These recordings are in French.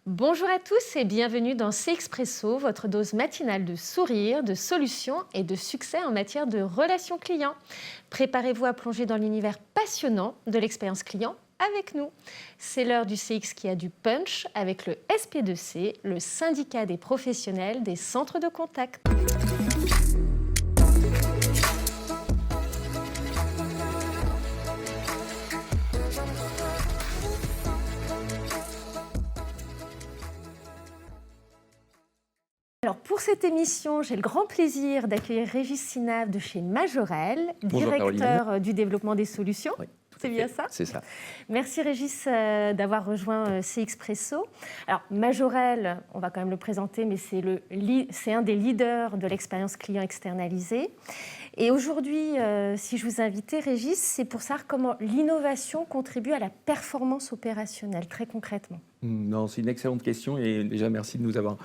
Bonjour à tous et bienvenue dans C-Expresso, votre dose matinale de sourire, de solutions et de succès en matière de relations clients. Préparez-vous à plonger dans l'univers passionnant de l'expérience client avec nous. C'est l'heure du CX qui a du punch avec le SP2C, le syndicat des professionnels des centres de contact. Alors pour cette émission, j'ai le grand plaisir d'accueillir Régis Sinave de chez Majorel, Bonjour, directeur du développement des solutions. Oui, tout à C'est fait. bien ça? C'est ça. Merci Régis d'avoir rejoint C-Expresso. Alors Majorel, on va quand même le présenter, mais c'est un des leaders de l'expérience client externalisée. Et aujourd'hui, si je vous invitais, Régis, c'est pour savoir comment l'innovation contribue à la performance opérationnelle, très concrètement. Non, c'est une excellente question et déjà merci de nous avoir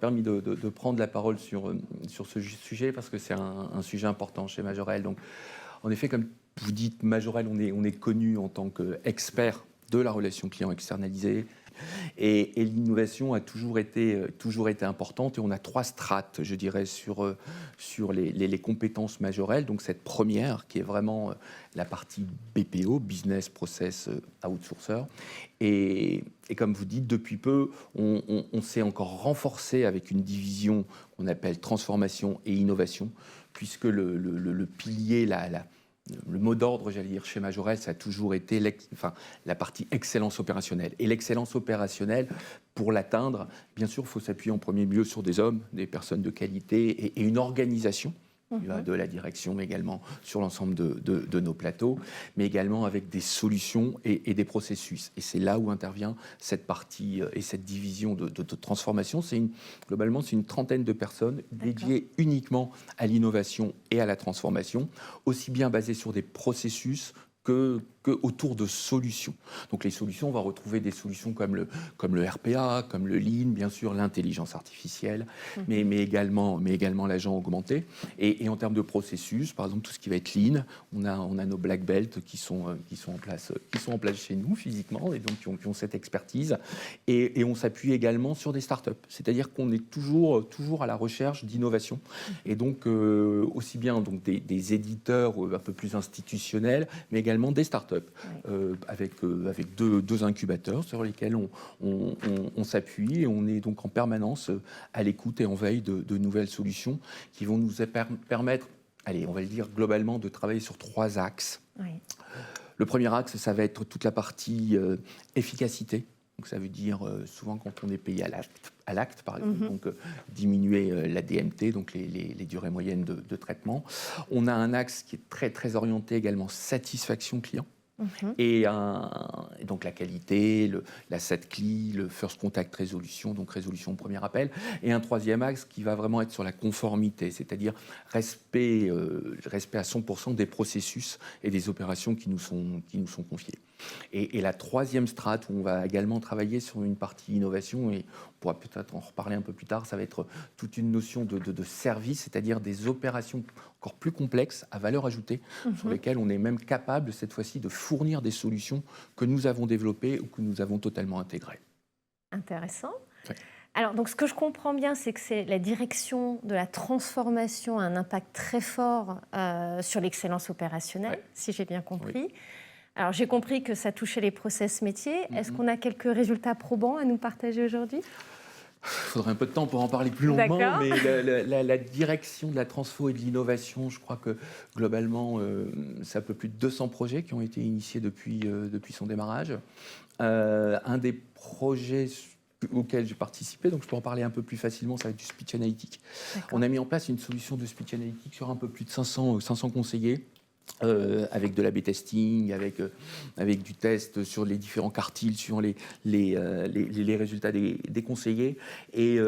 permis de prendre la parole sur ce sujet parce que c'est un sujet important chez Majorel. Donc, en effet, comme vous dites, Majorel, on est connu en tant qu'expert de la relation client externalisée. Et l'innovation a toujours été importante et on a 3 strates, je dirais, sur les compétences Majorel. Donc cette première qui est vraiment la partie BPO, Business Process Outsourcer. Et comme vous dites, depuis peu, on s'est encore renforcé avec une division qu'on appelle transformation et innovation, puisque le pilier, le mot d'ordre, j'allais dire, chez Majorel, ça a toujours été la partie excellence opérationnelle. Et l'excellence opérationnelle, pour l'atteindre, bien sûr, il faut s'appuyer en premier lieu sur des hommes, des personnes de qualité et une organisation de la direction, mais également sur l'ensemble de nos plateaux, mais également avec des solutions et des processus. Et c'est là où intervient cette partie et cette division de transformation. Globalement, c'est une trentaine de personnes dédiées uniquement à l'innovation et à la transformation, aussi bien basées sur des processus que autour de solutions. Donc les solutions, on va retrouver des solutions comme le RPA, comme le Lean, bien sûr l'intelligence artificielle, mais également l'agent augmenté. Et en termes de processus, par exemple tout ce qui va être Lean, on a nos black belts qui sont en place chez nous physiquement et donc qui ont cette expertise. Et on s'appuie également sur des startups, c'est-à-dire qu'on est toujours à la recherche d'innovation. Et donc aussi bien donc des éditeurs un peu plus institutionnels, mais également des startups avec deux incubateurs sur lesquels on s'appuie et on est donc en permanence à l'écoute et en veille de nouvelles solutions qui vont nous permettre, allez, on va le dire globalement, de travailler sur 3 axes. Oui. Le premier axe, ça va être toute la partie efficacité. Donc ça veut dire souvent quand on est payé à l'acte par exemple, donc diminuer la DMT, donc les durées moyennes de traitement. On a un axe qui est très, très orienté également satisfaction client. Et donc la qualité, la SATCLI, le First Contact Résolution, donc résolution au premier appel. Et un troisième axe qui va vraiment être sur la conformité, c'est-à-dire respect à 100% des processus et des opérations qui nous sont confiées. Et la troisième strate, où on va également travailler sur une partie innovation, et on pourra peut-être en reparler un peu plus tard, ça va être toute une notion de service, c'est-à-dire des opérations encore plus complexes à valeur ajoutée, sur lesquelles on est même capable cette fois-ci de fournir des solutions que nous avons développées ou que nous avons totalement intégrées. Intéressant. Oui. Alors, donc, ce que je comprends bien, c'est que la direction de la transformation a un impact très fort sur l'excellence opérationnelle, si j'ai bien compris. Oui. Alors, j'ai compris que ça touchait les process métiers. Est-ce qu'on a quelques résultats probants à nous partager aujourd'hui ? Il faudrait un peu de temps pour en parler plus longuement, mais la direction de la transfo et de l'innovation, je crois que globalement, c'est un peu plus de 200 projets qui ont été initiés depuis son démarrage. Un des projets auquel j'ai participé, donc je peux en parler un peu plus facilement, ça va être du speech analytic. On a mis en place une solution de speech analytic sur un peu plus de 500 conseillers. Avec de l'A/B testing, avec du test sur les différents quartiles, sur les résultats des conseillers. Et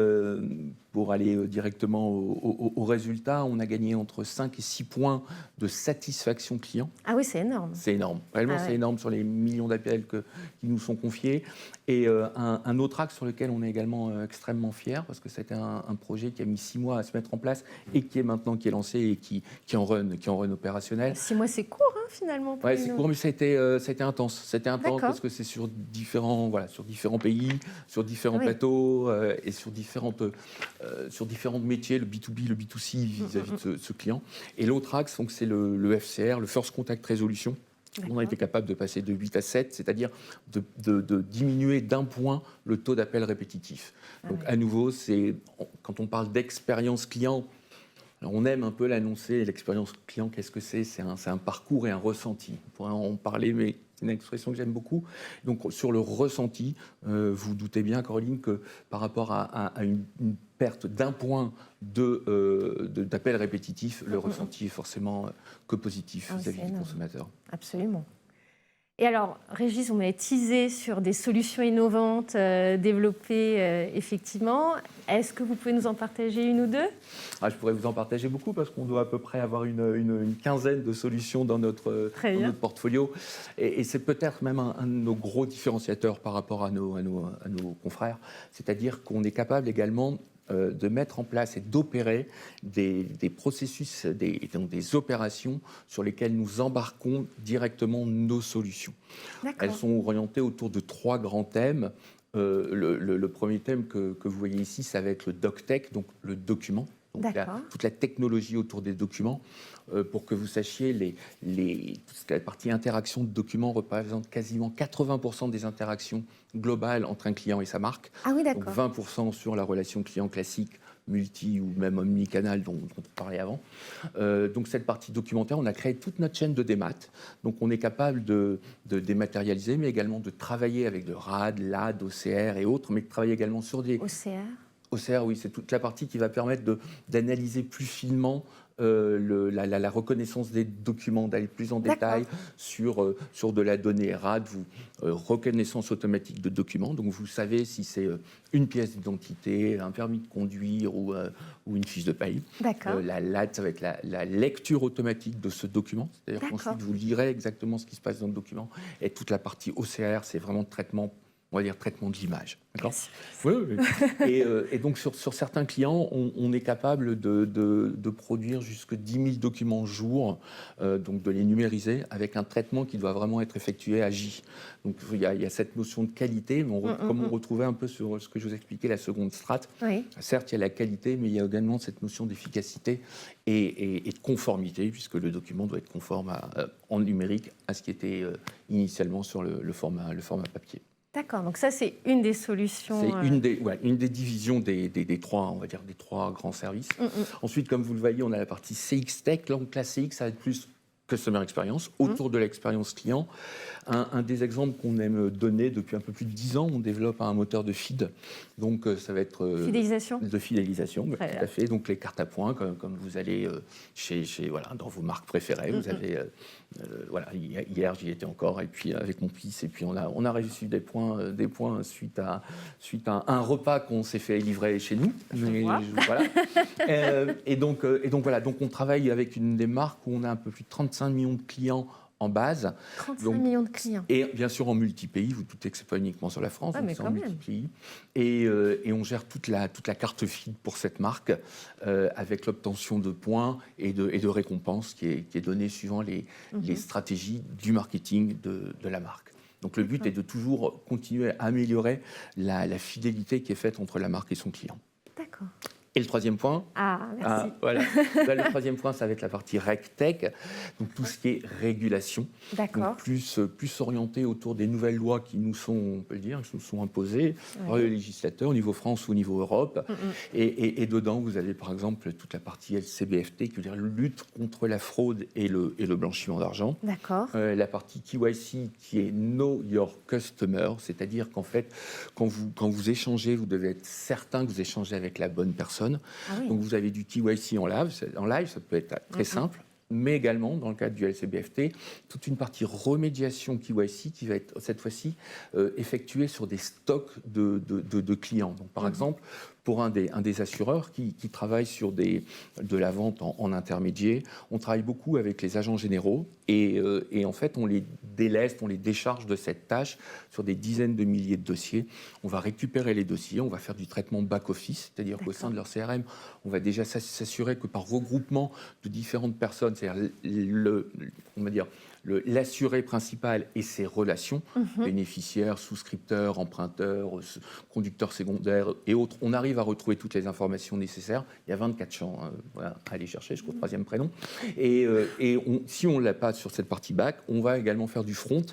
pour aller directement au résultat, on a gagné entre 5 et 6 points de satisfaction client. Ah oui, c'est énorme. C'est énorme. Réellement, c'est énorme sur les millions d'appels qui nous sont confiés. Et un autre axe sur lequel on est également extrêmement fiers, parce que c'était un projet qui a mis 6 mois à se mettre en place et qui est lancé et qui en run opérationnel. 6 mois, c'est court, hein ? finalement pour Ouais, une c'est autre. court, mais ça a été intense. C'était intense D'accord. parce que c'est sur différents pays, sur différents Ah oui. plateaux et sur différents métiers, le B2B, le B2C vis-à-vis de ce client. Et l'autre axe, donc, c'est le FCR, le First Contact Resolution. On a D'accord. été capable de passer de 8 à 7, c'est-à-dire de diminuer d'un point le taux d'appel répétitif. Ah Donc, oui. à nouveau, quand on parle d'expérience client, alors, on aime un peu l'annoncer, l'expérience client, qu'est-ce que c'est? C'est un parcours et un ressenti. On pourrait en parler, mais c'est une expression que j'aime beaucoup. Donc, sur le ressenti, vous doutez bien, Caroline, que par rapport à une perte d'un point d'appel répétitif, le ressenti est forcément que positif Ah oui, vis-à-vis c'est du énorme. consommateur. Absolument. Et alors, Régis, on m'avait teasé sur des solutions innovantes développées effectivement. Est-ce que vous pouvez nous en partager une ou deux? Je pourrais vous en partager beaucoup parce qu'on doit à peu près avoir une quinzaine de solutions dans notre Très bien. portfolio. Et c'est peut-être même un de nos gros différenciateurs par rapport à nos confrères. C'est-à-dire qu'on est capable également de mettre en place et d'opérer des processus, donc des opérations sur lesquelles nous embarquons directement nos solutions. Elles D'accord. sont orientées autour de 3 grands thèmes. Le premier thème que vous voyez ici, ça va être le DocTech, donc le document. Donc D'accord. toute la technologie autour des documents. Pour que vous sachiez, toute la partie interaction de documents représente quasiment 80% des interactions globales entre un client et sa marque. Ah oui, Donc d'accord. 20% sur la relation client classique, multi ou même omnicanal dont on parlait avant. Donc cette partie documentaire, on a créé toute notre chaîne de démat. Donc on est capable de dématérialiser, mais également de travailler avec le RAD, l'AD, OCR et autres, mais de travailler également sur des... OCR. OCR, oui, c'est toute la partie qui va permettre d'analyser plus finement la reconnaissance des documents, d'aller plus en détail sur de la donnée RAD, reconnaissance automatique de documents. Donc vous savez si c'est une pièce d'identité, un permis de conduire ou une fiche de paye. D'accord. La LAD, ça va être la lecture automatique de ce document. C'est-à-dire qu'ensuite vous lirez exactement ce qui se passe dans le document. Et toute la partie OCR, c'est vraiment traitement, on va dire traitement de l'image. D'accord ? Oui, oui. Et donc, sur certains clients, on est capable de produire jusqu'à 10 000 documents jour, donc de les numériser avec un traitement qui doit vraiment être effectué à J. Donc, il y a cette notion de qualité, mais comme on retrouvait un peu sur ce que je vous expliquais, la seconde strate, Oui. certes, il y a la qualité, mais il y a également cette notion d'efficacité et de conformité, puisque le document doit être conforme en numérique à ce qui était initialement sur le format papier. D'accord, donc ça c'est une des solutions. C'est une des divisions des 3, on va dire, des 3 grands services. Ensuite, comme vous le voyez, on a la partie CX Tech. Donc la CX, ça va être plus Customer Experience, autour de l'expérience client. Un des exemples qu'on aime donner depuis un peu plus de 10 ans, on développe un moteur de feed. Donc ça va être... Fidélisation. De fidélisation, tout Très à fait. Donc les cartes à points, comme vous allez dans vos marques préférées. Vous avez... hier j'y étais encore, et puis avec mon fils, et puis on a reçu des points suite à un repas qu'on s'est fait livrer chez nous. Et donc voilà, donc on travaille avec une des marques où on a un peu plus de 35 millions de clients en base. 35 millions de clients. Et bien sûr en multi-pays, vous doutez que ce n'est pas uniquement sur la France, mais c'est quand en même. multi-pays. Et on gère toute la carte feed pour cette marque, avec l'obtention de points et de récompenses qui est donnée suivant les stratégies du marketing de la marque. Donc le but est de toujours continuer à améliorer la fidélité qui est faite entre la marque et son client. D'accord. Et le troisième point, merci. voilà. Là, le troisième point, ça va être la partie RegTech, donc tout ce qui est régulation. D'accord. Donc plus orienté autour des nouvelles lois qui nous sont, on peut le dire, qui nous sont imposées par le législateur au niveau France ou au niveau Europe. Et dedans, vous avez par exemple toute la partie LCBFT, qui veut dire lutte contre la fraude et le blanchiment d'argent. D'accord. La partie KYC qui est Know Your Customer, c'est-à-dire qu'en fait, quand vous échangez, vous devez être certain que vous échangez avec la bonne personne. Donc vous avez du KYC en live, ça peut être très simple, mais également, dans le cadre du LCBFT, toute une partie remédiation KYC qui va être cette fois-ci effectuée sur des stocks de clients. Donc par exemple, pour un des assureurs qui travaille sur de la vente en intermédiaire, on travaille beaucoup avec les agents généraux et en fait on les déleste, on les décharge de cette tâche sur des dizaines de milliers de dossiers. On va récupérer les dossiers, on va faire du traitement back-office, c'est-à-dire qu'au sein de leur CRM, on va déjà s'assurer que par regroupement de différentes personnes, c'est-à-dire l'assuré principal et ses relations, bénéficiaires, souscripteurs, emprunteurs, conducteurs secondaires et autres. On arrive à retrouver toutes les informations nécessaires. Il y a 24 champs voilà, à aller chercher jusqu'au troisième prénom. Et si on ne l'a pas sur cette partie back, on va également faire du front.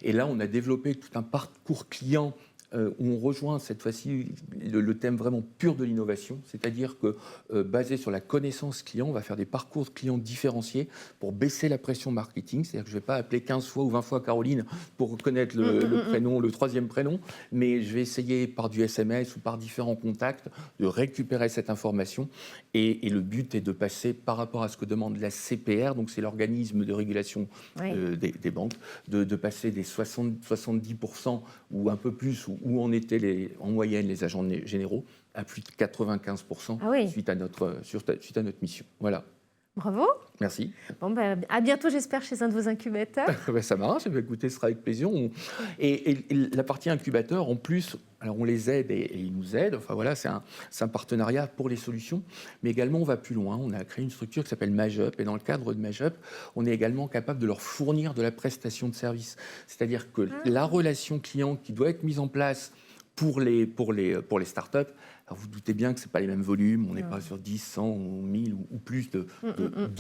Et là, on a développé tout un parcours client où on rejoint cette fois-ci le thème vraiment pur de l'innovation, c'est-à-dire que basé sur la connaissance client, on va faire des parcours clients différenciés pour baisser la pression marketing, c'est-à-dire que je ne vais pas appeler 15 fois ou 20 fois Caroline pour reconnaître le prénom, le troisième prénom, mais je vais essayer par du SMS ou par différents contacts de récupérer cette information et le but est de passer par rapport à ce que demande la CPR, donc c'est l'organisme de régulation des banques, de passer des 70% ou un peu plus, où en étaient en moyenne les agents généraux, à plus de 95% suite à notre mission. Voilà. Bravo. Merci. Bon, à bientôt, j'espère, chez un de vos incubateurs. Ça marche, écoutez, ce sera avec plaisir. Et la partie incubateur, en plus, alors on les aide et ils nous aident. Enfin voilà, c'est un partenariat pour les solutions, mais également on va plus loin. On a créé une structure qui s'appelle MageUp et dans le cadre de MageUp, on est également capable de leur fournir de la prestation de service. C'est-à-dire que la relation client qui doit être mise en place pour les startups. Alors vous doutez bien que ce n'est pas les mêmes volumes, on n'est pas sur 10, 100 ou 1000 ou plus de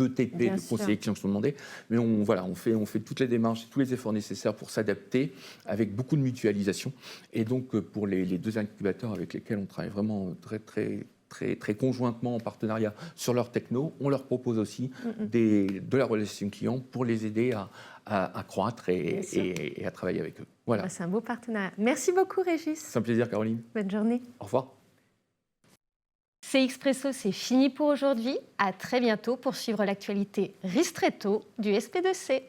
TP, bien de conseillers clients qui sont demandés. Mais on fait toutes les démarches et tous les efforts nécessaires pour s'adapter avec beaucoup de mutualisation. Et donc pour les deux incubateurs avec lesquels on travaille vraiment très conjointement en partenariat sur leur techno, on leur propose aussi de la relation client pour les aider à croître et à travailler avec eux. Voilà. C'est un beau partenariat. Merci beaucoup, Régis. C'est un plaisir, Caroline. Bonne journée. Au revoir. CXpresso, c'est fini pour aujourd'hui. À très bientôt pour suivre l'actualité ristretto du SP2C.